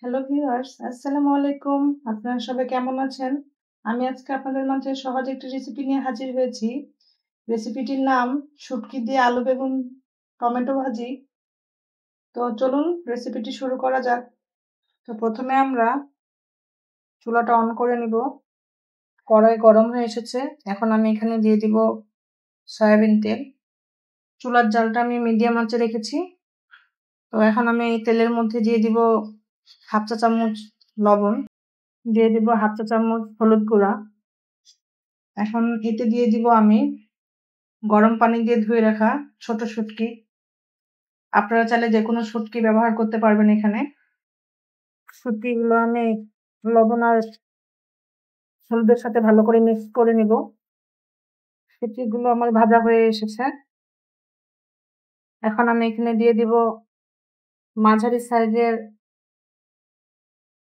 Hello viewers, আসসালামু আলাইকুম। আপনারা সবাই কেমন আছেন? আমি আজকে আপনাদের মাঝে সহজ একটি রেসিপি নিয়ে হাজির হয়েছি। রেসিপিটির নাম শুটকি দিয়ে আলু বেগুন টমেটো ভাজি। তো চলুন রেসিপিটি শুরু করা যাক। তো প্রথমে আমরা চুলাটা অন করে নিব। কড়াই গরম হয়ে এসেছে। এখন আমি এখানে দিয়ে দিব সয়াবিন তেল। চুলার জালটা আমি মিডিয়াম আঁচে রেখেছি। তো এখন আমি এই তেলের মধ্যে দিয়ে দিব হাফ চা চামচ লবণ, দিয়ে দিব হাফ চা চামচ হলুদ গুঁড়া। এখন এতে দিয়ে দিব আমি গরম পানি দিয়ে ধুয়ে রাখা ছোট শুটকি। আপনারা চাইলে যেকোনো শুটকি ব্যবহার করতে পারবেন এখানে। শুটকিগুলো আমি লবণ আর হলুদের সাথে ভালো করে মিক্স করে নিব। শুটকিগুলো আমার ভাজা হয়ে এসেছে। এখন আমি এখানে দিয়ে দিব মাঝারি সাইজের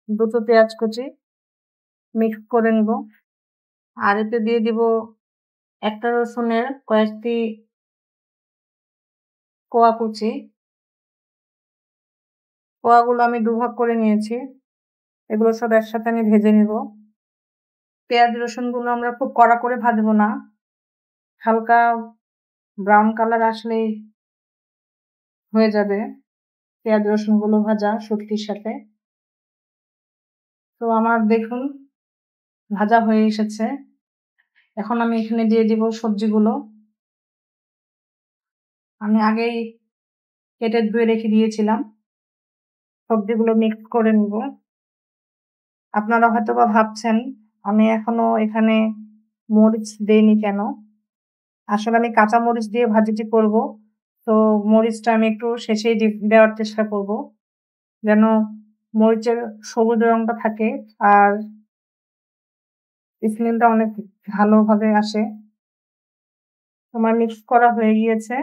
দুটো পেঁয়াজ কুচি, মিক্স করে নিব। আর এতে দিয়ে দিব একটা রসুনের কয়েকটি কোয়া কুচি। কোয়াগুলো আমি দুভাগ করে নিয়েছি। এগুলো সব একসাথে আমি ভেজে নিব। পেঁয়াজ রসুনগুলো আমরা খুব কড়া করে ভাজবো না, হালকা ব্রাউন কালার আসলেই হয়ে যাবে পেঁয়াজ রসুনগুলো ভাজা শুটকির সাথে। তো আমার দেখুন ভাজা হয়ে এসেছে। এখন আমি এখানে দিয়ে দিব সবজিগুলো। আমি আগেই কেটে ধুয়ে রেখে দিয়েছিলাম। সবজিগুলো মিক্স করে নিব। আপনারা হয়তো বা ভাবছেন আমি এখনো এখানে মরিচ দেইনি কেন। আসলে আমি কাঁচা মরিচ দিয়ে ভাজিটি করব। তো মরিচটা আমি একটু শেষেই দেওয়ার চেষ্টা করব, যেন মরিচের সবুজ রংটা থাকে আর স্মেলটা অনেক ভালোভাবে আসে। আমার মিক্স করা হয়ে গিয়েছে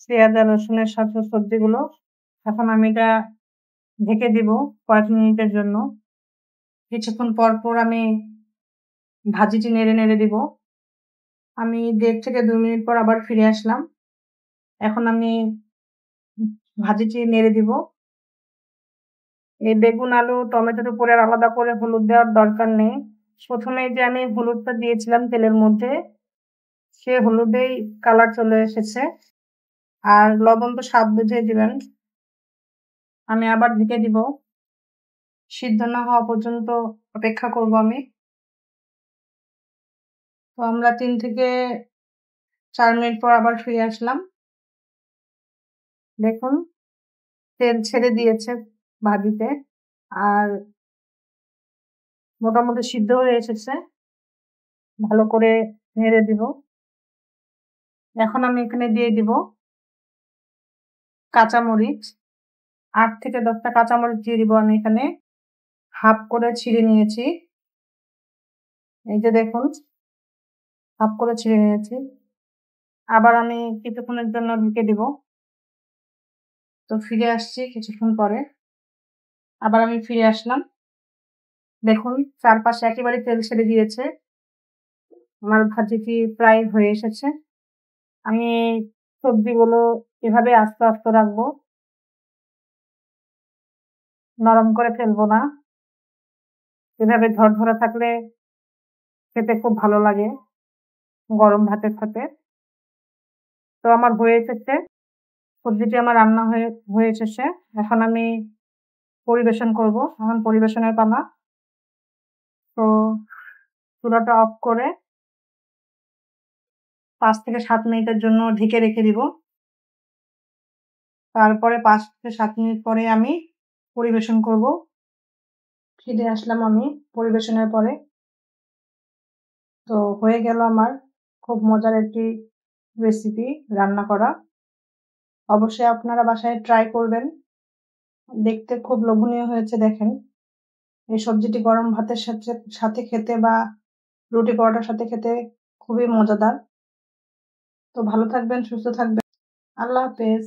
পেঁয়াজ আর রসুনের সাথে সবজিগুলো। এখন আমি এটা ঢেকে দিব কয়েক মিনিটের জন্য। কিছুক্ষণ পর পর আমি ভাজিটি নেড়ে নেড়ে দিব। আমি 1.5 থেকে 2 মিনিট পর আবার ফিরে আসলাম। এখন আমি ভাজিটি নেড়ে দিব। এই বেগুন, আলু, টমেটোর উপরে আর আলাদা করে হলুদ দেওয়ার দরকার নেই। প্রথমে যে আমি হলুদটা দিয়েছিলাম তেলের মধ্যে, সে হলুদেই কালার চলে এসেছে। আর লবণ তো স্বাদ বুঝে দিবেন। আমি আবার ঢেকে দিব। সিদ্ধ না হওয়া পর্যন্ত অপেক্ষা করব আমি। তো আমরা 3 থেকে 4 মিনিট পর আবার ফিরে আসলাম। দেখুন তেল ছেড়ে দিয়েছে ভাজিতে আর মোটামুটি সিদ্ধ হয়ে এসেছে। ভালো করে নেড়ে দিব। এখন আমি এখানে দিয়ে দিব কাঁচামরিচ। 8 থেকে 10টা কাঁচামরিচ দিয়ে দিব আমি এখানে। হাফ করে ছিঁড়ে নিয়েছি। এই যে দেখুন হাফ করে ছিঁড়ে নিয়েছি। আবার আমি কিছুক্ষণের জন্য ঢেকে দিব। তো ফিরে আসছি কিছুক্ষণ পরে। আবার আমি ফিরে আসলাম। দেখুন চারপাশে একেবারে তেল ছেড়ে দিয়েছে। আমার ভাজিটি প্রায় হয়ে এসেছে। আমি সবজিগুলো এভাবে আস্তে আস্তে রাখবো, নরম করে ফেলবো না। এভাবে ঝরঝরা থাকলে খেতে খুব ভালো লাগে গরম ভাতের সাথে। তো আমার হয়ে এসেছে, সবজিটি আমার রান্না হয়ে এসেছে। এখন আমি পরিবেশন করব। এখন পরিবেশনের পালা। তো চুলাটা অফ করে 5 থেকে 7 মিনিটের জন্য ঢেকে রেখে দিব। তারপরে 5 থেকে 7 মিনিট পরে আমি পরিবেশন করব। ফিরে আসলাম আমি পরিবেশনের পরে। তো হয়ে গেল আমার খুব মজার একটি রেসিপি রান্না করা। অবশ্যই আপনারা বাসায় ট্রাই করবেন। দেখতে খুব লোভনীয় হয়েছে দেখেন। এই সবজিটি গরম ভাতের সাথে খেতে বা রুটি পরোটার সাথে খেতে খুবই মজাদার। তো ভালো থাকবেন, সুস্থ থাকবেন। আল্লাহ হাফেজ।